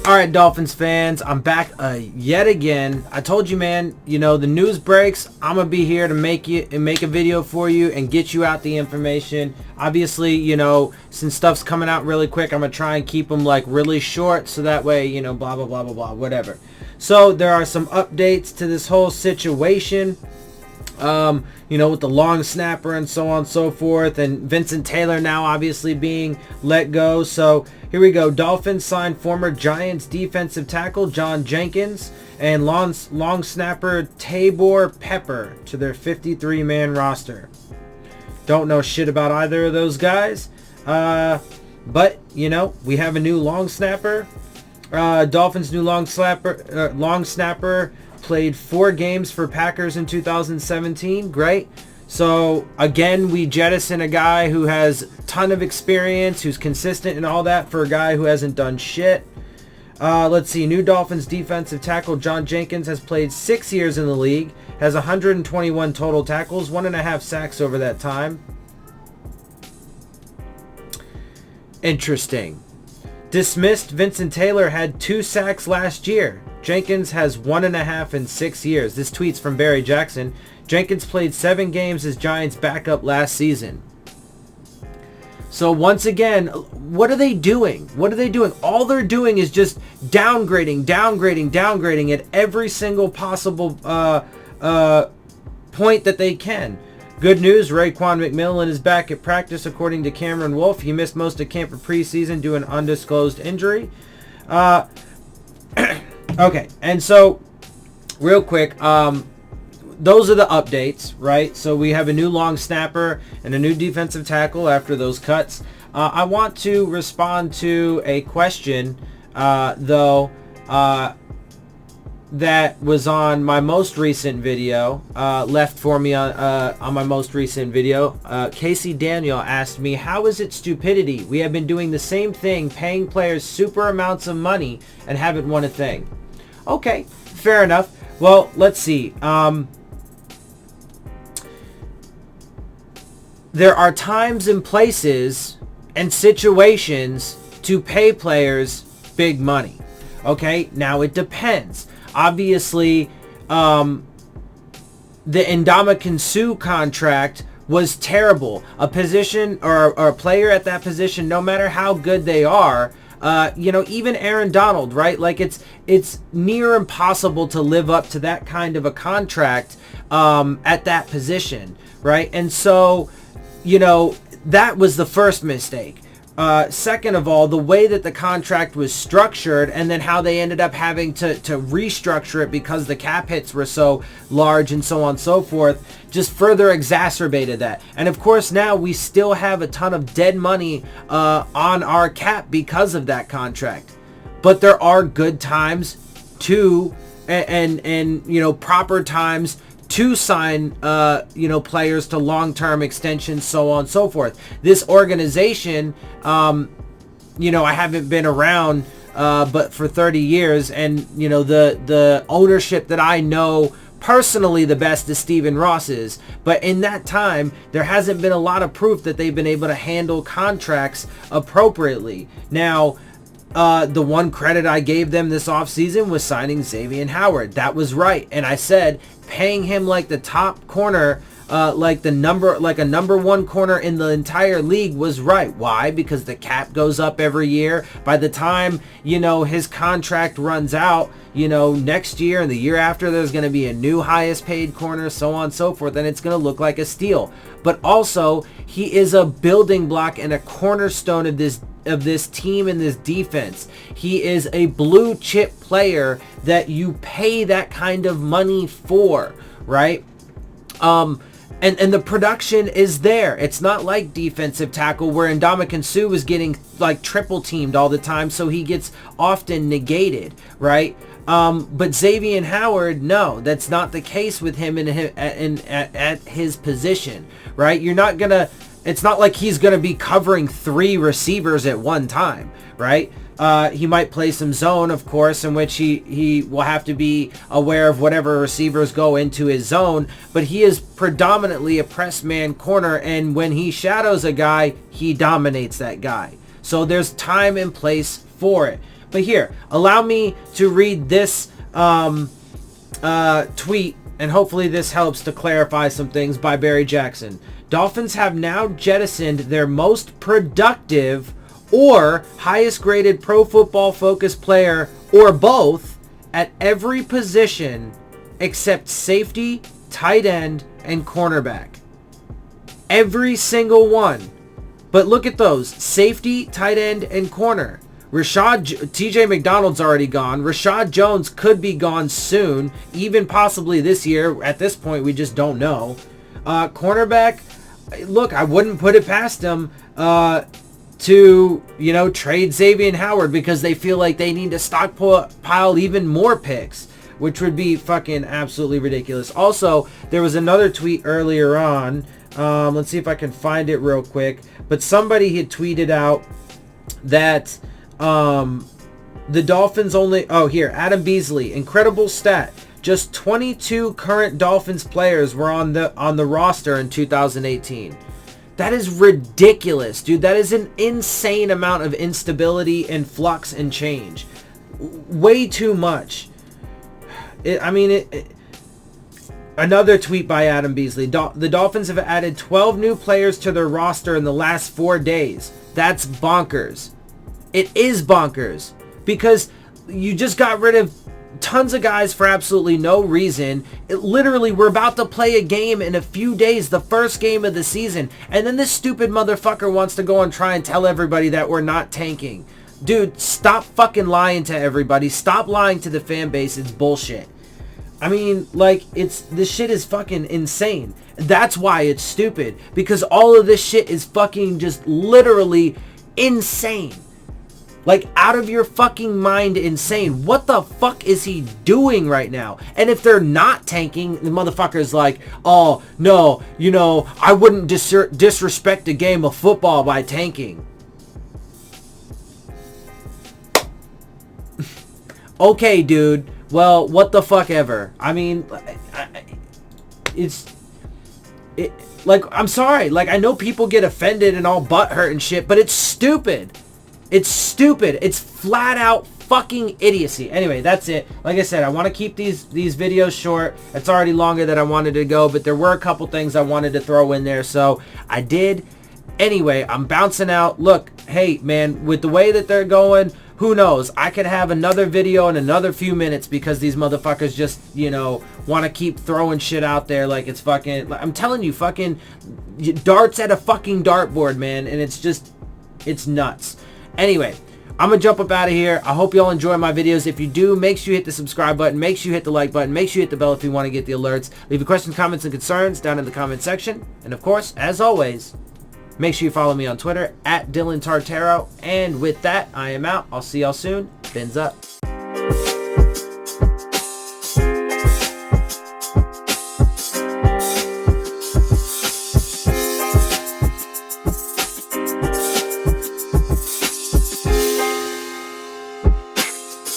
All right, Dolphins fans, I'm back yet again. I told you, man, the news breaks. I'm going to be here to make a video for you and get you out the information. Obviously, since stuff's coming out really quick, I'm going to try and keep them like really short so that way, blah, blah, blah, blah, blah, whatever. So there are some updates to this whole situation. With the long snapper and so on and so forth, and Vincent Taylor now obviously being let go. So here we go. Dolphins signed former Giants defensive tackle John Jenkins and long snapper Tabor Pepper to their 53-man roster. Don't know shit about either of those guys, but we have a new long snapper. Dolphins' new long snapper played 4 games for Packers in 2017. Great. So again, we jettison a guy who has a ton of experience, who's consistent and all that, for a guy who hasn't done shit. Let's see. New Dolphins defensive tackle John Jenkins has played 6 years in the league, has 121 total tackles, 1.5 sacks over that time. Interesting. Dismissed Vincent Taylor had 2 sacks last year. Jenkins has 1.5 in 6 years. This tweet's from Barry Jackson. Jenkins played 7 games as Giants backup last season. So once again, what are they doing? All they're doing is just downgrading at every single possible point that they can. Good news, Raekwon McMillan is back at practice according to Cameron Wolfe. He missed most of camp for preseason due to an undisclosed injury. Okay, and so real quick, those are the updates, right? So we have a new long snapper and a new defensive tackle after those cuts. I want to respond to a question, though, that was on my most recent video, left for me on my most recent video. Casey Daniel asked me, how is it stupidity? We have been doing the same thing, paying players super amounts of money and haven't won a thing. Okay, fair enough. Well, let's see. There are times and places and situations to pay players big money. Okay, now it depends. Obviously, the Ndamukong Suh contract was terrible. A position or a player at that position, no matter how good they are, even Aaron Donald, right? Like it's near impossible to live up to that kind of a contract at that position, right? And so, that was the first mistake. Second of all, the way that the contract was structured and then how they ended up having to restructure it because the cap hits were so large and so on and so forth just further exacerbated that. And of course now we still have a ton of dead money on our cap because of that contract. But there are good times to and proper times to sign, players to long-term extensions, so on and so forth. This organization, I haven't been around, but for 30 years, and, the ownership that I know personally the best is Stephen Ross's. But in that time, there hasn't been a lot of proof that they've been able to handle contracts appropriately. Now, the one credit I gave them this offseason was signing Xavier Howard. That was right. And I said paying him like the top corner, like a number 1 corner in the entire league was right. Why? Because the cap goes up every year. By the time, his contract runs out, next year and the year after, there's going to be a new highest paid corner, so on and so forth, and it's going to look like a steal. But also, he is a building block and a cornerstone of this team and this defense. He is a blue chip player that you pay that kind of money for, right? And the production is there. It's not like defensive tackle where Ndamukong Suh was getting like triple teamed all the time, so he gets often negated, right? But Xavier Howard, no, that's not the case with him at his position, right? It's not like he's gonna be covering 3 receivers at one time, right? He might play some zone, of course, in which he will have to be aware of whatever receivers go into his zone, but he is predominantly a press man corner, and when he shadows a guy, he dominates that guy. So there's time and place for it. But here, allow me to read this tweet, and hopefully this helps to clarify some things, by Barry Jackson. Dolphins have now jettisoned their most productive or highest graded Pro Football Focus player, or both, at every position except safety, tight end, and cornerback. Every single one. But look at those. Safety, tight end, and corner. TJ McDonald's already gone. Rashad Jones could be gone soon, even possibly this year. At this point, we just don't know. Cornerback, look, I wouldn't put it past them to, trade Xavier Howard because they feel like they need to stockpile even more picks, which would be fucking absolutely ridiculous. Also, there was another tweet earlier on. Let's see if I can find it real quick. But somebody had tweeted out that the Dolphins only... Oh, here. Adam Beasley. Incredible stat. Just 22 current Dolphins players were on the roster in 2018. That is ridiculous, dude. That is an insane amount of instability and flux and change. Way too much. Another tweet by Adam Beasley. The Dolphins have added 12 new players to their roster in the last 4 days. That's bonkers. It is bonkers. Because you just got rid of tons of guys for absolutely no reason. Literally, we're about to play a game in a few days, the first game of the season. And then this stupid motherfucker wants to go and try and tell everybody that we're not tanking. Dude, stop fucking lying to everybody. Stop lying to the fan base. It's bullshit. This shit is fucking insane. That's why it's stupid. Because all of this shit is fucking just literally insane. Like, out of your fucking mind insane. What the fuck is he doing right now? And if they're not tanking, the motherfucker's like, oh, no, I wouldn't disrespect a game of football by tanking. Okay, dude. Well, what the fuck ever. I'm sorry. Like, I know people get offended and all butthurt and shit, but it's stupid. It's stupid. It's flat out fucking idiocy. Anyway, that's it. Like I said, I want to keep these videos short. It's already longer than I wanted to go, but there were a couple things I wanted to throw in there, so I did. Anyway, I'm bouncing out. Look, hey, man, with the way that they're going, who knows? I could have another video in another few minutes because these motherfuckers just, want to keep throwing shit out there like it's fucking... I'm telling you, fucking darts at a fucking dartboard, man, and it's nuts. Anyway, I'm going to jump up out of here. I hope you all enjoy my videos. If you do, make sure you hit the subscribe button. Make sure you hit the like button. Make sure you hit the bell if you want to get the alerts. Leave your questions, comments, and concerns down in the comment section. And of course, as always, make sure you follow me on Twitter at Dillon Tartaro. And with that, I am out. I'll see y'all soon. Phins up.